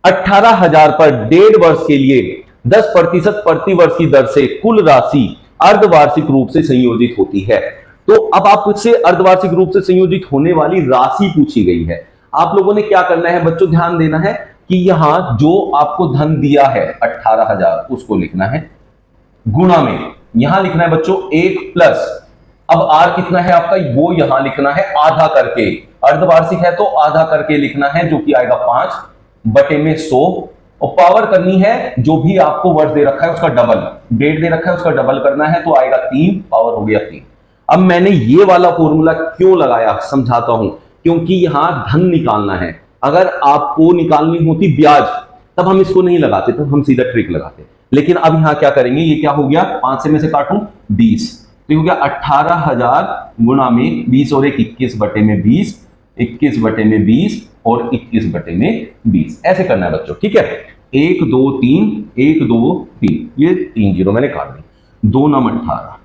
18,000 पर 1.5 वर्ष के लिए 10% प्रतिवर्ष की दर से कुल राशि अर्धवार्षिक रूप से संयोजित होती है। तो अब आपसे अर्धवार्षिक रूप से संयोजित होने वाली राशि पूछी गई है। आप लोगों ने क्या करना है बच्चों, ध्यान देना है कि यहां जो आपको धन दिया है 18,000 उसको लिखना है, गुणा में यहां लिखना है बच्चों 1 प्लस, अब आर कितना है आपका वो यहां लिखना है आधा करके, अर्धवार्षिक है तो आधा करके लिखना है, जो कि आएगा 5 बटे में 100, और पावर करनी है जो भी आपको वर्ष दे रखा है उसका डबल, डेट दे रखा है उसका डबल करना है, तो आएगा 3, पावर हो गया 3। अब मैंने ये वाला फॉर्मूला क्यों लगाया समझाता हूं, क्योंकि यहां धन निकालना है। अगर आपको निकालनी होती ब्याज तब हम इसको नहीं लगाते, तब हम सीधा ट्रिक लगाते, लेकिन अब यहां क्या करेंगे, ये क्या हो गया 5 से में से काटूं 20, तो हो गया 18,000 गुणा में 20 और 21 बटे में 20, 21 बटे में 20 और 21 बटे में 20, ऐसे करना है बच्चों, ठीक है। 1 2 3 1 2 3, ये 3 जीरो मैंने काट दी, 2 9 18,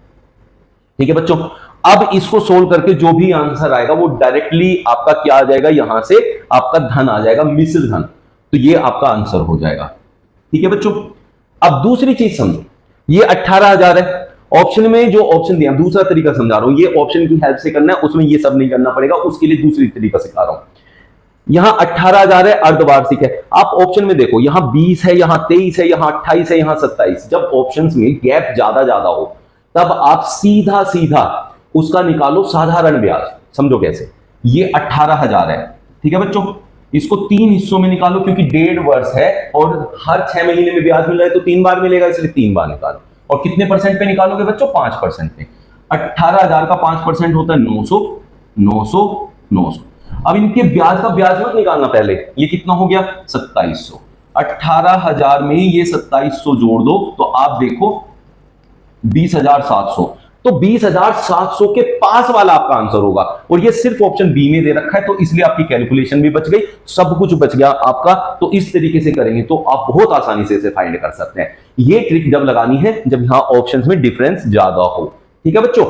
ठीक है बच्चों। अब इसको सोल्व करके जो भी आंसर आएगा वो डायरेक्टली आपका क्या आ जाएगा, यहां से आपका धन आ जाएगा, मिश्र धन, तो ये आपका आंसर हो जाएगा, ठीक है बच्चों। अब दूसरी चीज समझो, ये 18,000 है, ऑप्शन में जो ऑप्शन दिया, दूसरा तरीका समझा रहा हूं, ये ऑप्शन की हेल्प से करना है, उसमें ये सब नहीं करना पड़ेगा, उसके लिए दूसरी तरीका सिखा रहा हूं। यहां 18,000 है, अर्धवार्षिक है, आप ऑप्शन में देखो यहां 20 है, यहां 23 है, यहां 28 है, यहां 27, जब ऑप्शंस में गैप ज्यादा हो तब आप सीधा सीधा उसका निकालो साधारण ब्याज, समझो कैसे, ये 18,000 है, ठीक है बच्चों, इसको 3 हिस्सों में निकालो, क्योंकि 1.5 वर्ष है और हर 6 महीने में ब्याज मिल रहा है तो 3 बार मिलेगा, इसलिए 3 बार निकालो। और कितने परसेंट पे निकालोगे बच्चों, 5% पे। 18,000 का 5% होता है 900, 900, 900। अब इनके ब्याज का ब्याज मत निकालना पहले, ये कितना हो गया 2700, 18,000 में ये 2700 जोड़ दो तो आप देखो 20,700, तो 20,700 के पास वाला आपका आंसर होगा, और ये सिर्फ ऑप्शन बी में दे रखा है, तो इसलिए आपकी कैलकुलेशन भी बच गई, सब कुछ बच गया आपका। तो इस तरीके से करेंगे तो आप बहुत आसानी से इसे फाइंड कर सकते हैं। ये ट्रिक जब लगानी है जब यहां ऑप्शंस में डिफरेंस ज्यादा हो, ठीक है बच्चों।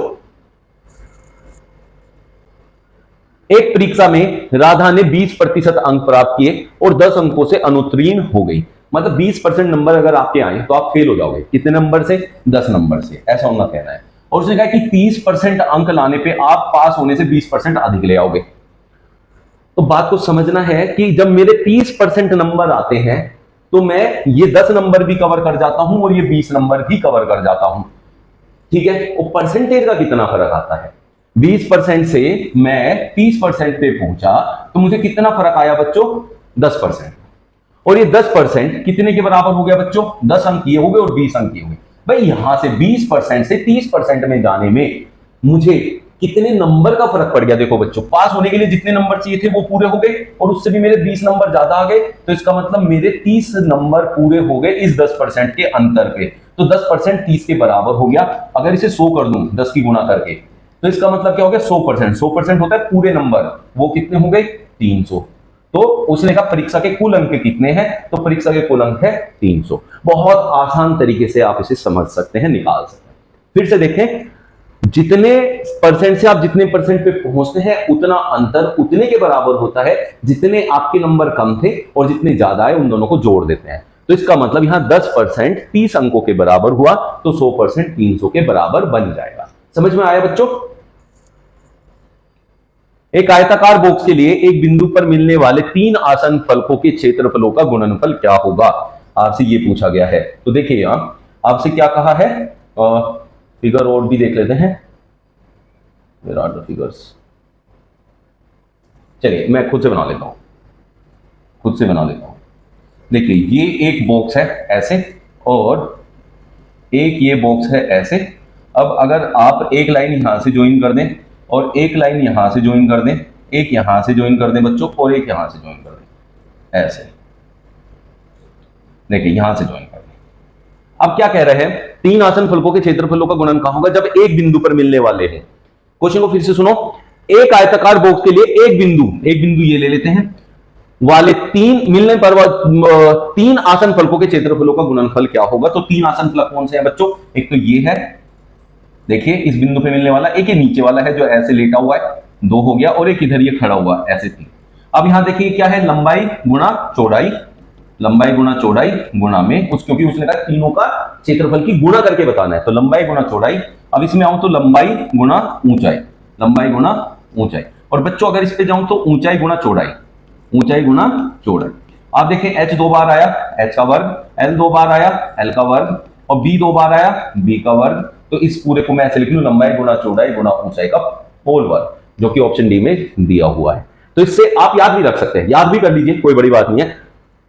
एक परीक्षा में राधा ने 20% अंक प्राप्त किए और 10 अंकों से अनुत्तीर्ण हो गई, मतलब 20% नंबर अगर आपके आए तो आप फेल हो जाओगे, कितने नंबर से, 10 नंबर से, ऐसा उनका कहना है। और उसने कहा कि 30% अंक लाने पे आप पास होने से 20% अधिक ले आओगे। तो बात को समझना है कि जब मेरे 30% नंबर आते हैं तो मैं ये 10 नंबर भी कवर कर जाता हूं और ये 20 नंबर भी कवर कर जाता हूं, ठीक है। और परसेंटेज का कितना फर्क आता है, 20% से मैं 30% पे पहुंचा तो मुझे कितना फर्क आया बच्चों, 10%, और ये 10% कितने के बराबर हो गया बच्चों, 10 अंक ये हो गए और 20 अंक ये हो गए। भाई यहां से 20% से 30% में जाने में मुझे कितने नंबर का फर्क पड़ गया, देखो बच्चों, पास होने के लिए जितने नंबर चाहिए थे वो पूरे हो गए और उससे भी मेरे 20 नंबर ज्यादा आ गए, तो इसका मतलब मेरे 30 नंबर पूरे हो गए इस 10% के अंतर पे। तो 10% 30 के बराबर हो गया। अगर इसे 100 कर दूं 10 की गुणा करके, तो इसका मतलब क्या हो गया, 100%। 100% होता है पूरे नंबर, वो कितने हो गए 300। तो उसने कहा परीक्षा के कुल अंक कितने हैं, तो परीक्षा के कुल अंक है 300। बहुत आसान तरीके से आप इसे समझ सकते हैं, निकाल सकते हैं। फिर से देखें, जितने परसेंट से आप जितने परसेंट पे पहुंचते हैं उतना अंतर उतने के बराबर होता है जितने आपके नंबर कम थे और जितने ज्यादा है उन दोनों को जोड़ देते हैं। तो इसका मतलब यहां 10% 30 अंकों के बराबर हुआ तो 100% 300 के बराबर बन जाएगा। समझ में आया बच्चों? एक आयताकार बॉक्स के लिए एक बिंदु पर मिलने वाले 3 आसन फलकों के क्षेत्रफलों का गुणनफल क्या होगा, आपसे ये पूछा गया है। तो देखिए यहां आपसे क्या कहा है, फिगर और भी देख लेते हैं, वेयर आर द फिगर्स। चलिए मैं खुद से बना लेता हूं, देखिए ये एक बॉक्स है ऐसे और एक ये बॉक्स है ऐसे। अब अगर आप एक लाइन यहां से ज्वाइन कर दें और एक लाइन यहां से ज्वाइन कर दें, एक यहां से ज्वाइन कर दें बच्चों और एक यहां से ज्वाइन कर दें, ऐसे देखिए यहां से ज्वाइन कर दें। अब क्या कह रहे हैं, 3 आसन फलकों के क्षेत्रफलों का गुणन कहां होगा जब एक बिंदु पर मिलने वाले हैं। क्वेश्चन को फिर से सुनो, एक आयताकार बॉक्स के लिए एक बिंदु ये ले लेते हैं वाले 3 मिलने पर 3 आसन फलकों के क्षेत्रफलों का गुणनफल क्या होगा। तो 3 आसन फलक कौन से हैं बच्चों, एक तो ये है, देखिए इस बिंदु पे मिलने वाला, एक ये नीचे वाला है जो ऐसे लेटा हुआ है, 2 हो गया, और एक इधर ये खड़ा हुआ ऐसे 3। अब यहां देखिए क्या है, लंबाई गुणा चौड़ाई, लंबाई गुना चौड़ाई गुना में उस, क्योंकि उसने कहा तीनों का क्षेत्रफल की गुणा करके बताना है, तो लंबाई गुना चौड़ाई। अब इसमें आऊं तो लंबाई गुना ऊंचाई, लंबाई गुना ऊंचाई। और बच्चों अगर इस पे जाऊं तो ऊंचाई गुना चौड़ाई, ऊंचाई गुना चौड़ाई। आप देखें h 2 बार आया h का वर्ग, l 2 बार आया l का वर्ग, और b 2 बार आया b का वर्ग। तो इस पूरे को मैं ऐसे लिख लूं, लंबाई गुना चौड़ाई गुना ऊंचाई का होल वर्ग, जो कि ऑप्शन डी में दिया हुआ है। तो इससे आप याद भी रख सकते हैं, याद भी कर लीजिए, कोई बड़ी बात नहीं है।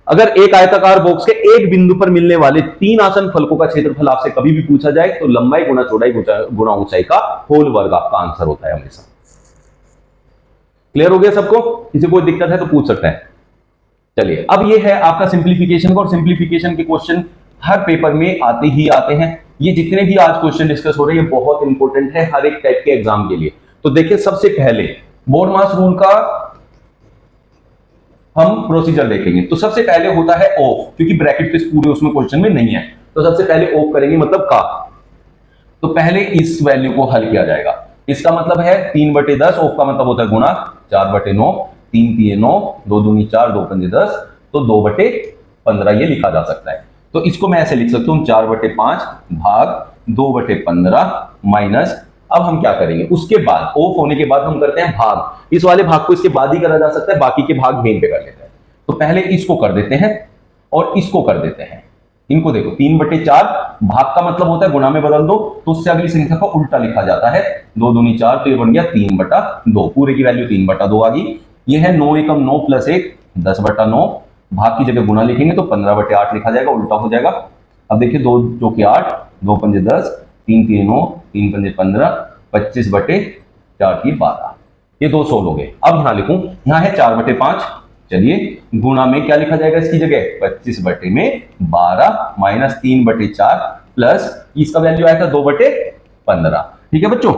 अगर एक आयताकार बॉक्स के एक बिंदु पर मिलने वाले 3 आसन फलकों का क्षेत्रफल आपसे कभी भी पूछा जाए तो लंबाई गुना चौड़ाई गुना ऊंचाई का होल वर्ग आपका आंसर होता है हमेशा। क्लियर हो गया सबको? किसी कोई दिक्कत है तो पूछ सकते हैं। चलिए, अब ये है आपका सिंप्लीफिकेशन का, और सिंप्लीफिकेशन के क्वेश्चन हर पेपर में आते ही आते हैं। ये जितने भी आज क्वेश्चन डिस्कस हो रहे हैं ये बहुत इंपॉर्टेंट है हर एक टाइप के एग्जाम के लिए। तो देखिए, सबसे पहले बोर्डमास रूल का हम प्रोसीजर देखेंगे। तो सबसे पहले होता है ऑफ, क्योंकि ब्रैकेट पे पूरे उसमें क्वेश्चन में नहीं है, तो सबसे पहले ऑफ करेंगे, मतलब का। तो पहले इस वैल्यू को हल किया जाएगा। इसका मतलब है 3/10, ऑफ का मतलब होता है गुणा 4/9, 3 3 9, 2 दूनी 4, 2 पंजे 10, तो 2/15 ये लिखा जा सकता है। तो इसको मैं ऐसे लिख सकता हूं 4/5 भाग 2/15 माइनस, अब हम क्या करेंगे उसके बाद, ऑफ होने के बाद हम करते हैं भाग। इस वाले भाग को इसके बाद ही करा जा सकता है, बाकी के भाग मेन पे कर लेते हैं। तो पहले इसको कर देते हैं और इसको कर देते हैं। इनको देखो, 3/4 भाग का मतलब होता है गुणा में बदल दो, तो उससे अगली संख्या को उल्टा लिखा जाता है। 2 दूनी 4, तो ये बन गया 3/2, पूरे की वैल्यू 3/2 आ गई। ये है 9 एकम 9 प्लस 1 10/9, भाग की जगह गुणा लिखेंगे तो 15/8 लिखा जाएगा, उल्टा हो जाएगा। अब देखिए 2 चौके 8, 2 पंजे 10, 3 3 9, 3 पंजे 15, 25/4 की 12, ये 2 सोल्व हो गए। अब यहां लिखूं, यहां है 4/5, चलिए गुणा में क्या लिखा जाएगा इसकी जगह 25/12 माइनस 3/4 प्लस इसका वैल्यू आया था 2/15। ठीक है बच्चों,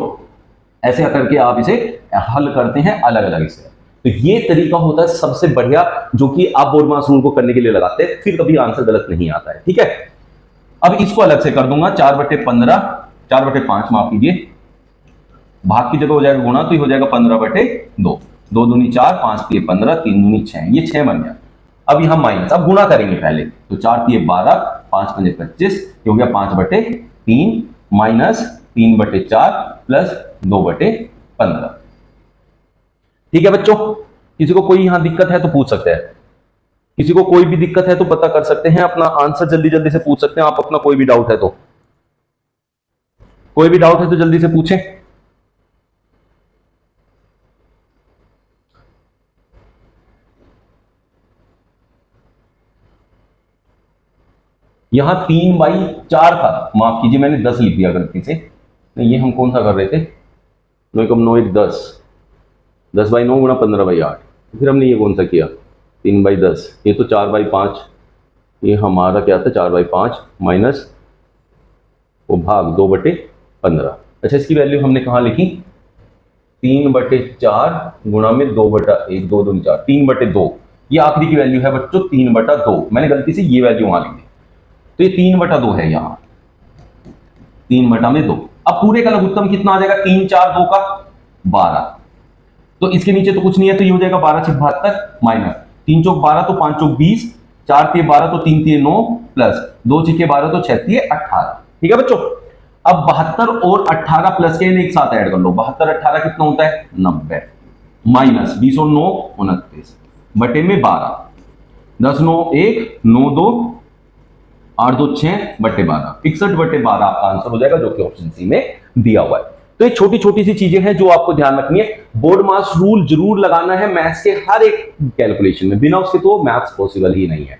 ऐसे करके आप इसे हल करते हैं अलग अलग से। तो ये तरीका होता है सबसे बढ़िया, जो कि आप बोर्डमास रूल को करने के लिए लगाते हैं, फिर कभी आंसर गलत नहीं आता है। ठीक है, अब इसको अलग से कर दूंगा, 4/5 माफ कीजिए, भाग की जगह हो जाएगा गुणा, तो ये हो जाएगा 15/2, 2 दूनी 4, 5 3 15, 3 दूनी 6, ये 6 बन गया। अब यहां माइनस, अब गुणा करेंगे पहले, तो 4 3 12, 5 5 25, ये हो गया 5/3 माइनस 3/4 प्लस 2/15। ठीक है बच्चों, किसी को कोई यहां दिक्कत है तो पूछ सकते हैं, किसी को कोई भी दिक्कत है तो पता कर सकते हैं, अपना आंसर जल्दी जल्दी से पूछ सकते हैं आप, अपना कोई भी डाउट है तो, कोई भी डाउट है तो जल्दी से पूछें। यहां 3/4 था, माफ कीजिए मैंने 10 लिख दिया गलती से, नहीं ये हम कौन सा कर रहे थे, 9 एकम 9 1 10, 10/9 गुणा 15/8, फिर हमने ये कौन सा किया 3/10, ये तो 4/5, ये हमारा क्या था 4/5 माइनस वो भाग 2/15। अच्छा, इसकी वैल्यू हमने कहाँ लिखी, 3/4 गुणा में 2/1, 2 दूनी 4, 3/2, ये आखिरी की वैल्यू है बच्चों 3/2, मैंने गलती से ये वैल्यू वहां लिख दी, तो ये 3/2 है, यहां 3/2। अब पूरे का लघुत्तम कितना आ जाएगा, 3 4 2 का 12, तो इसके नीचे तो कुछ नहीं है, तो ये हो जाएगा 12 6 72 माइनस 3 चौक 12, तो 5 चौक 20, 4 3 12, तो 3 3 9 प्लस 2 6 12, तो 6 3 18। ठीक है बच्चों, अब 72 और 18 प्लस के एक साथ ऐड कर लो, 72 18 कितना होता है 90 माइनस 20 और 9 29 बटे में 12, 10 9 1 9 2 8 2 6 बटे 12, 61/12 आपका आंसर हो जाएगा, जो कि ऑप्शन सी में दिया हुआ है। तो ये छोटी छोटी सी चीजें हैं जो आपको ध्यान रखनी है। बोर्डमास रूल जरूर लगाना है मैथ्स के हर एक कैलकुलेशन में, बिना उसके तो मैथ्स पॉसिबल ही नहीं है।